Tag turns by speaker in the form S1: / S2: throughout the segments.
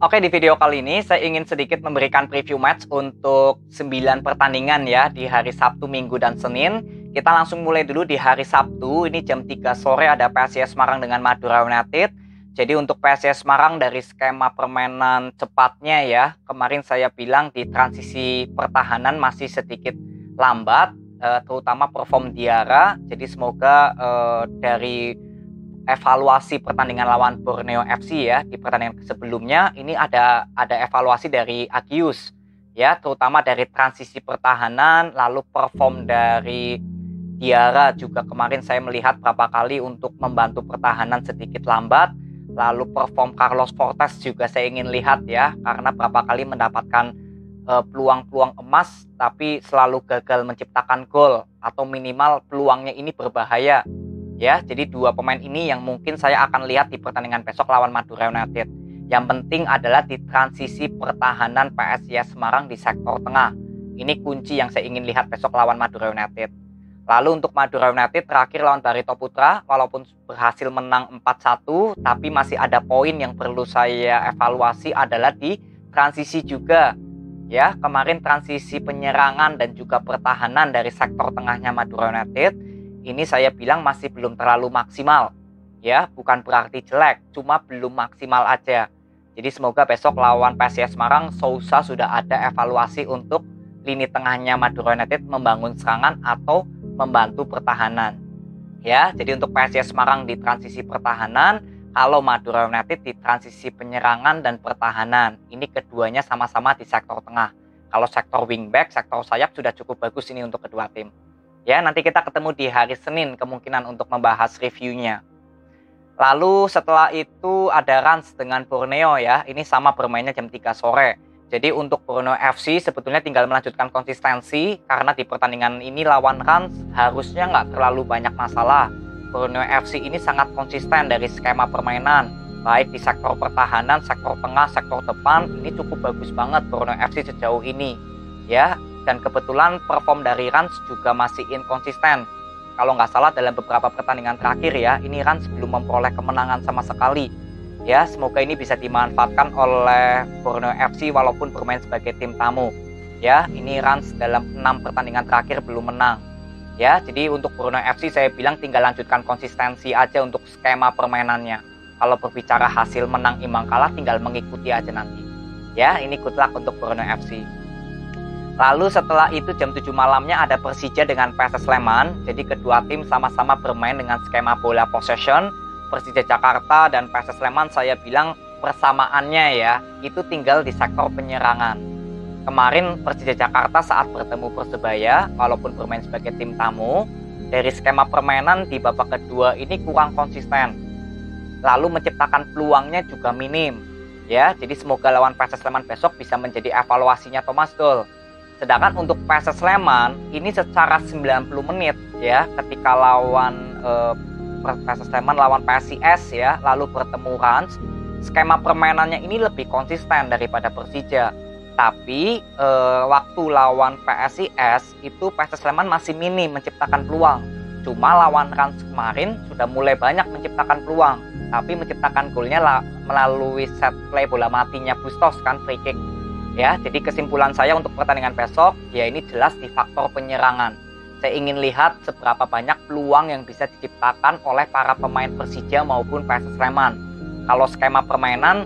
S1: Oke, di video kali ini saya ingin sedikit memberikan preview match untuk 9 pertandingan ya di hari Sabtu, Minggu, dan Senin. Kita langsung mulai dulu di hari Sabtu, ini jam 3 sore ada PSIS Semarang dengan Madura United. Jadi untuk PSIS Semarang dari skema permainan cepatnya ya, kemarin saya bilang di transisi pertahanan masih sedikit lambat, terutama perform Diarra. Jadi semoga dari evaluasi pertandingan lawan Borneo FC ya di pertandingan sebelumnya ini ada evaluasi dari Agius ya, terutama dari transisi pertahanan, lalu perform dari Diarra juga kemarin saya melihat berapa kali untuk membantu pertahanan sedikit lambat, lalu perform Carlos Fortes juga saya ingin lihat ya, karena berapa kali mendapatkan peluang-peluang emas tapi selalu gagal menciptakan gol atau minimal peluangnya ini berbahaya. Ya, jadi dua pemain ini yang mungkin saya akan lihat di pertandingan besok lawan Madura United. Yang penting adalah di transisi pertahanan PSIS Semarang di sektor tengah. Ini kunci yang saya ingin lihat besok lawan Madura United. Lalu untuk Madura United terakhir lawan Barito Putra, walaupun berhasil menang 4-1, tapi masih ada poin yang perlu saya evaluasi adalah di transisi juga. Ya, kemarin transisi penyerangan dan juga pertahanan dari sektor tengahnya Madura United ini saya bilang masih belum terlalu maksimal ya, bukan berarti jelek, cuma belum maksimal aja. Jadi semoga besok lawan PSIS Semarang Sousa sudah ada evaluasi untuk lini tengahnya Madura United membangun serangan atau membantu pertahanan ya. Jadi untuk PSIS Semarang di transisi pertahanan, kalau Madura United di transisi penyerangan dan pertahanan. Ini keduanya sama-sama di sektor tengah. Kalau sektor wingback, sektor sayap sudah cukup bagus ini untuk kedua tim. Ya, nanti kita ketemu di hari Senin kemungkinan untuk membahas reviewnya. Lalu setelah itu ada Rans dengan Borneo ya. Ini sama bermainnya jam 3 sore. Jadi untuk Borneo FC sebetulnya tinggal melanjutkan konsistensi. Karena di pertandingan ini lawan Rans harusnya nggak terlalu banyak masalah. Borneo FC ini sangat konsisten dari skema permainan. Baik di sektor pertahanan, sektor tengah, sektor depan. Ini cukup bagus banget Borneo FC sejauh ini. Ya. Dan kebetulan perform dari Rans juga masih inkonsisten. Kalau nggak salah dalam beberapa pertandingan terakhir ya, ini Rans belum memperoleh kemenangan sama sekali. Ya, semoga ini bisa dimanfaatkan oleh Borneo FC walaupun bermain sebagai tim tamu. Ya, ini Rans dalam 6 pertandingan terakhir belum menang. Ya, jadi untuk Borneo FC saya bilang tinggal lanjutkan konsistensi aja untuk skema permainannya. Kalau berbicara hasil menang imbang kalah tinggal mengikuti aja nanti. Ya, ini good luck untuk Borneo FC. Lalu setelah itu jam 7 malamnya ada Persija dengan PSS Sleman. Jadi kedua tim sama-sama bermain dengan skema bola possession. Persija Jakarta dan PSS Sleman saya bilang persamaannya ya, itu tinggal di sektor penyerangan. Kemarin Persija Jakarta saat bertemu Persebaya, walaupun bermain sebagai tim tamu, dari skema permainan di babak kedua ini kurang konsisten. Lalu menciptakan peluangnya juga minim. Ya, jadi semoga lawan PSS Sleman besok bisa menjadi evaluasinya Thomas Doll. Sedangkan untuk PSS Sleman ini secara 90 menit ya, ketika lawan PSS Sleman lawan PSIS ya, lalu bertemu Rans, skema permainannya ini lebih konsisten daripada Persija. Tapi waktu lawan PSIS itu PSS Sleman masih minim menciptakan peluang. Cuma lawan Rans kemarin sudah mulai banyak menciptakan peluang, tapi menciptakan golnya melalui set play bola matinya Bustos kan, free kick. Ya, jadi kesimpulan saya untuk pertandingan besok, ya ini jelas di faktor penyerangan. Saya ingin lihat seberapa banyak peluang yang bisa diciptakan oleh para pemain Persija maupun PSS Sleman. Kalau skema permainan,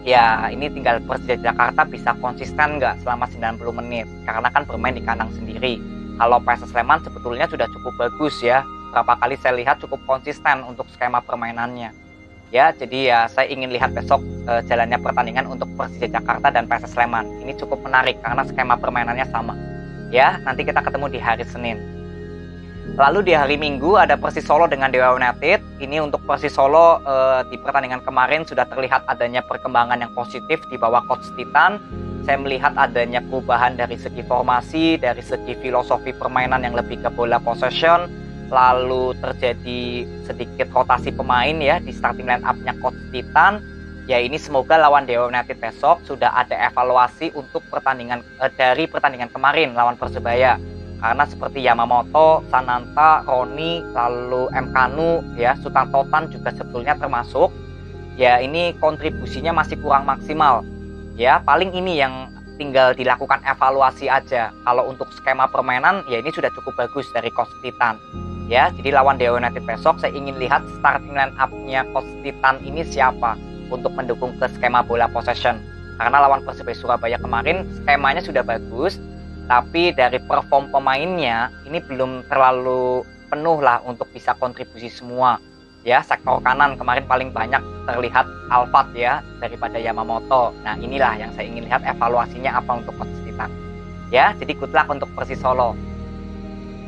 S1: ya ini tinggal Persija Jakarta bisa konsisten nggak selama 90 menit. Karena kan bermain di kandang sendiri. Kalau PSS Sleman sebetulnya sudah cukup bagus ya. Berapa kali saya lihat cukup konsisten untuk skema permainannya. Ya, jadi ya saya ingin lihat besok jalannya pertandingan untuk Persija Jakarta dan PSS Sleman. Ini cukup menarik karena skema permainannya sama. Ya, nanti kita ketemu di hari Senin. Lalu di hari Minggu ada Persis Solo dengan Dewa United. Ini untuk Persis Solo di pertandingan kemarin sudah terlihat adanya perkembangan yang positif di bawah Coach Titan. Saya melihat adanya perubahan dari segi formasi, dari segi filosofi permainan yang lebih ke bola possession. Lalu terjadi sedikit rotasi pemain ya di starting line up-nya Coach Titan. Ya ini semoga lawan Dewa United besok sudah ada evaluasi untuk pertandingan dari pertandingan kemarin lawan Persebaya. Karena seperti Yamamoto, Sananta, Roni, lalu M. Kanu, ya Sutantotan juga sebetulnya termasuk. ya ini kontribusinya masih kurang maksimal. Ya, paling ini yang tinggal dilakukan evaluasi aja. Kalau untuk skema permainan, ya ini sudah cukup bagus dari Coach Titan. Ya, jadi lawan Dewa United besok saya ingin lihat starting line up-nya Coach Titan ini siapa untuk mendukung ke skema bola possession. Karena lawan Persebaya Surabaya kemarin skemanya sudah bagus, tapi dari perform pemainnya ini belum terlalu penuh lah untuk bisa kontribusi semua. Ya, sektor kanan kemarin paling banyak terlihat Alfat ya daripada Yamamoto. Nah, inilah yang saya ingin lihat evaluasinya apa untuk Coach Titan. Ya, jadi good luck untuk Persis Solo.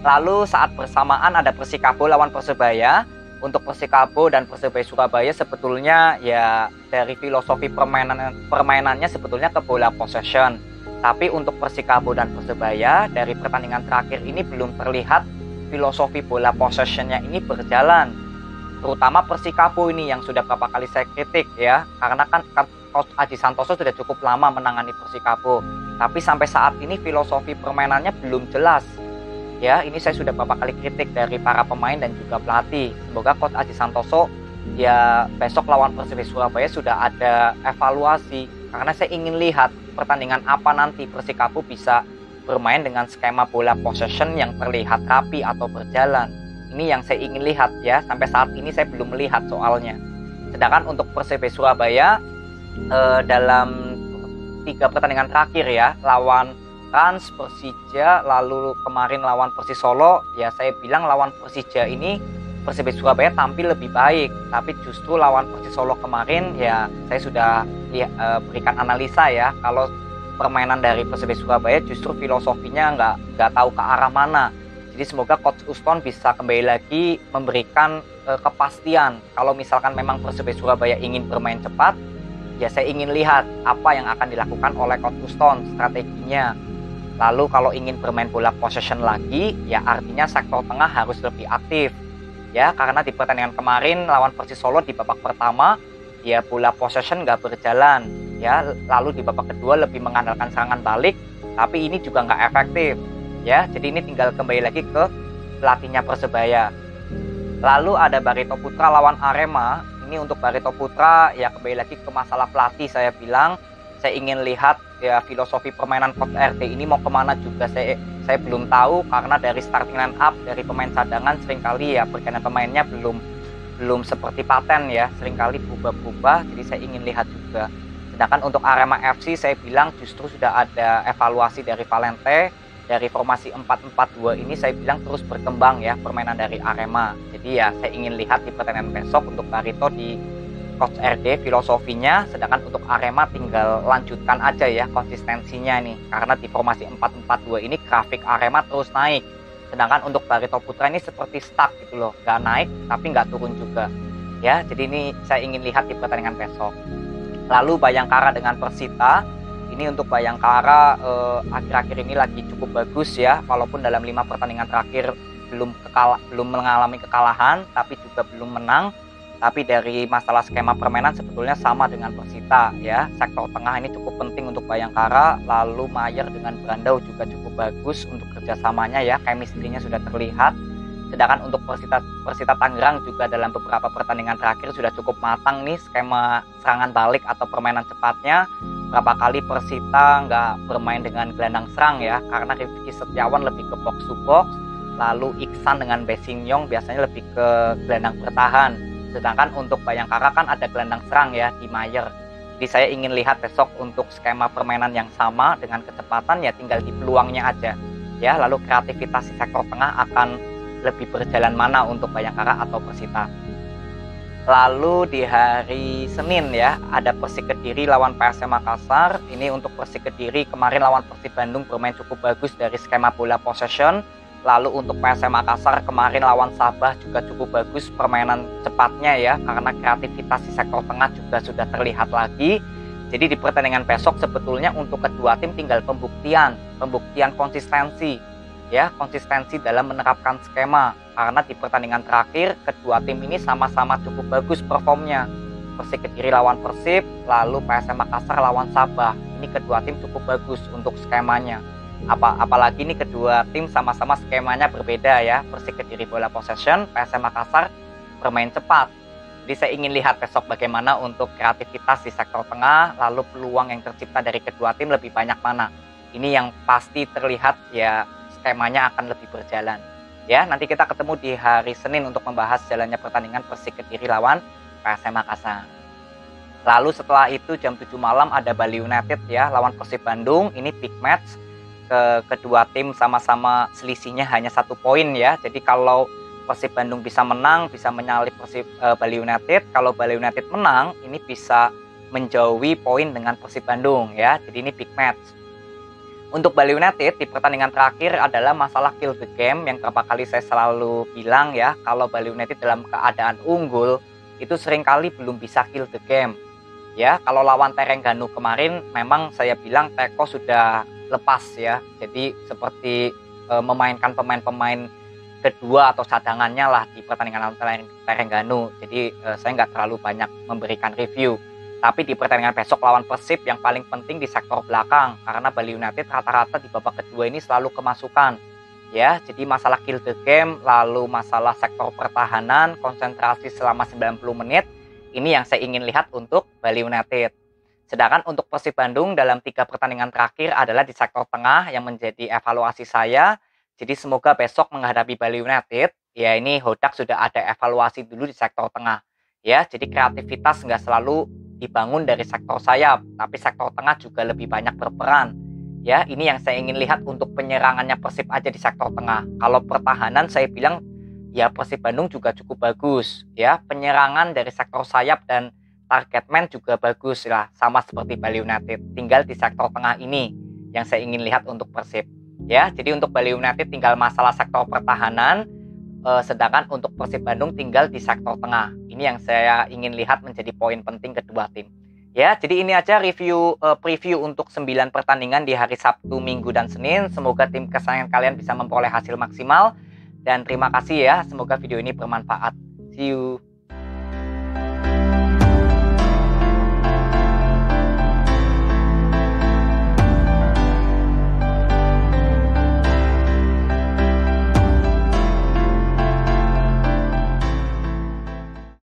S1: Lalu saat bersamaan ada Persikabo lawan Persebaya. Untuk Persikabo dan Persebaya Surabaya sebetulnya ya dari filosofi permainannya sebetulnya ke bola possession. Tapi untuk Persikabo dan Persebaya dari pertandingan terakhir ini belum terlihat filosofi bola possessionnya ini berjalan. Terutama Persikabo ini yang sudah beberapa kali saya kritik ya, karena kan Coach Aji Santoso sudah cukup lama menangani Persikabo, tapi sampai saat ini filosofi permainannya belum jelas. Ya, ini saya sudah beberapa kali kritik dari para pemain dan juga pelatih. Semoga Coach Aji Santoso ya besok lawan Persebaya Surabaya sudah ada evaluasi, karena saya ingin lihat pertandingan apa nanti Persikabo bisa bermain dengan skema bola possession yang terlihat rapi atau berjalan. Ini yang saya ingin lihat ya, sampai saat ini saya belum melihat soalnya. Sedangkan untuk Persebaya Surabaya dalam 3 pertandingan terakhir ya, lawan Rans, Persija, lalu kemarin lawan Persis Solo, ya saya bilang lawan Persija ini Persebaya Surabaya tampil lebih baik, tapi justru lawan Persis Solo kemarin ya saya sudah berikan analisa ya, kalau permainan dari Persebaya Surabaya justru filosofinya nggak tahu ke arah mana. Jadi semoga Coach Uston bisa kembali lagi memberikan kepastian. Kalau misalkan memang Persebaya Surabaya ingin bermain cepat, ya saya ingin lihat apa yang akan dilakukan oleh Coach Uston, strateginya. Lalu kalau ingin bermain bola possession lagi, ya artinya sektor tengah harus lebih aktif. Ya, karena di pertandingan kemarin lawan Persis Solo di babak pertama, ya bola possession nggak berjalan. Ya, lalu di babak kedua lebih mengandalkan serangan balik, tapi ini juga nggak efektif. Ya, jadi ini tinggal kembali lagi ke pelatihnya Persebaya. Lalu ada Barito Putra lawan Arema. Ini untuk Barito Putra ya kembali lagi ke masalah pelatih. Saya bilang saya ingin lihat ya filosofi permainan Coach RT ini mau kemana juga saya belum tahu, karena dari starting line up dari pemain cadangan seringkali ya pergantian pemainnya belum seperti paten ya, seringkali berubah-ubah. Jadi saya ingin lihat juga. Sedangkan untuk Arema FC saya bilang justru sudah ada evaluasi dari Valente. Dari formasi 4-4-2 ini saya bilang terus berkembang ya permainan dari Arema. Jadi ya saya ingin lihat di pertandingan besok untuk Barito di Coach RD filosofinya, sedangkan untuk Arema tinggal lanjutkan aja ya konsistensinya nih. Karena di formasi 4-4-2 ini grafik Arema terus naik. Sedangkan untuk Barito Putra ini seperti stuck gitu loh, nggak naik tapi nggak turun juga. Ya, jadi ini saya ingin lihat di pertandingan besok. Lalu Bayangkara dengan Persita. Ini untuk Bayangkara akhir-akhir ini lagi cukup bagus ya, walaupun dalam 5 pertandingan terakhir belum mengalami kekalahan, tapi juga belum menang. Tapi dari masalah skema permainan sebetulnya sama dengan Persita ya. Sektor tengah ini cukup penting untuk Bayangkara. Lalu Mayer dengan Brandau juga cukup bagus untuk kerjasamanya ya, chemistry-nya sudah terlihat. Sedangkan untuk Persita Tangerang juga dalam beberapa pertandingan terakhir sudah cukup matang nih skema serangan balik atau permainan cepatnya. Berapa kali Persita nggak bermain dengan gelandang serang ya, karena Rifki Setiawan lebih ke box to box, lalu Iksan dengan Besinyong biasanya lebih ke gelandang bertahan. Sedangkan untuk Bayangkara kan ada gelandang serang ya di Mayer. Jadi saya ingin lihat besok untuk skema permainan yang sama dengan kecepatan ya tinggal di peluangnya aja. Ya, lalu kreativitas di sektor tengah akan lebih berjalan mana untuk Bayangkara atau Persita. Lalu di hari Senin ya ada Persik Kediri lawan PSM Makassar. Ini untuk Persik Kediri kemarin lawan Persib Bandung bermain cukup bagus dari skema bola possession. Lalu untuk PSM Makassar kemarin lawan Sabah juga cukup bagus permainan cepatnya ya, karena kreativitas di sektor tengah juga sudah terlihat lagi. Jadi di pertandingan besok sebetulnya untuk kedua tim tinggal pembuktian konsistensi ya, konsistensi dalam menerapkan skema. Karena di pertandingan terakhir kedua tim ini sama-sama cukup bagus performnya. Persik Kediri lawan Persib, lalu PSM Makassar lawan Sabah. Ini kedua tim cukup bagus untuk skemanya. Apalagi ini kedua tim sama-sama skemanya berbeda ya. Persik Kediri bola possession, PSM Makassar bermain cepat. Jadi saya ingin lihat besok bagaimana untuk kreativitas di sektor tengah, lalu peluang yang tercipta dari kedua tim lebih banyak mana. Ini yang pasti terlihat ya skemanya akan lebih berjalan. Ya, nanti kita ketemu di hari Senin untuk membahas jalannya pertandingan Persik Kediri lawan PSM Makassar. Lalu setelah itu jam 7 malam ada Bali United ya lawan Persib Bandung. Ini big match. Kedua tim sama-sama selisihnya hanya 1 poin ya. Jadi kalau Persib Bandung bisa menang, bisa menyalip Bali United. Kalau Bali United menang, ini bisa menjauhi poin dengan Persib Bandung ya. Jadi ini big match. Untuk Bali United di pertandingan terakhir adalah masalah kill the game yang berapa kali saya selalu bilang ya, kalau Bali United dalam keadaan unggul itu seringkali belum bisa kill the game. Ya, kalau lawan Terengganu kemarin memang saya bilang Teko sudah lepas ya. Jadi seperti memainkan pemain-pemain kedua atau cadangannya lah di pertandingan lawan Terengganu. Jadi saya nggak terlalu banyak memberikan review. Tapi di pertandingan besok lawan Persib yang paling penting di sektor belakang, karena Bali United rata-rata di babak kedua ini selalu kemasukan. Ya, jadi masalah kill the game, lalu masalah sektor pertahanan, konsentrasi selama 90 menit, ini yang saya ingin lihat untuk Bali United. Sedangkan untuk Persib Bandung dalam 3 pertandingan terakhir adalah di sektor tengah yang menjadi evaluasi saya. Jadi semoga besok menghadapi Bali United, ya ini Hodak sudah ada evaluasi dulu di sektor tengah. Ya, jadi kreativitas nggak selalu dibangun dari sektor sayap, tapi sektor tengah juga lebih banyak berperan. Ya, ini yang saya ingin lihat untuk penyerangannya Persib aja di sektor tengah. Kalau pertahanan saya bilang ya Persib Bandung juga cukup bagus. Ya, penyerangan dari sektor sayap dan target man juga bagus lah, sama seperti Bali United. Tinggal di sektor tengah ini yang saya ingin lihat untuk Persib. Ya, jadi untuk Bali United tinggal masalah sektor pertahanan. Sedangkan untuk Persib Bandung tinggal di sektor tengah. Ini yang saya ingin lihat menjadi poin penting kedua tim. Ya, jadi ini aja preview untuk 9 pertandingan di hari Sabtu, Minggu, dan Senin. Semoga tim kesayangan kalian bisa memperoleh hasil maksimal. Dan terima kasih ya, semoga video ini bermanfaat. See you.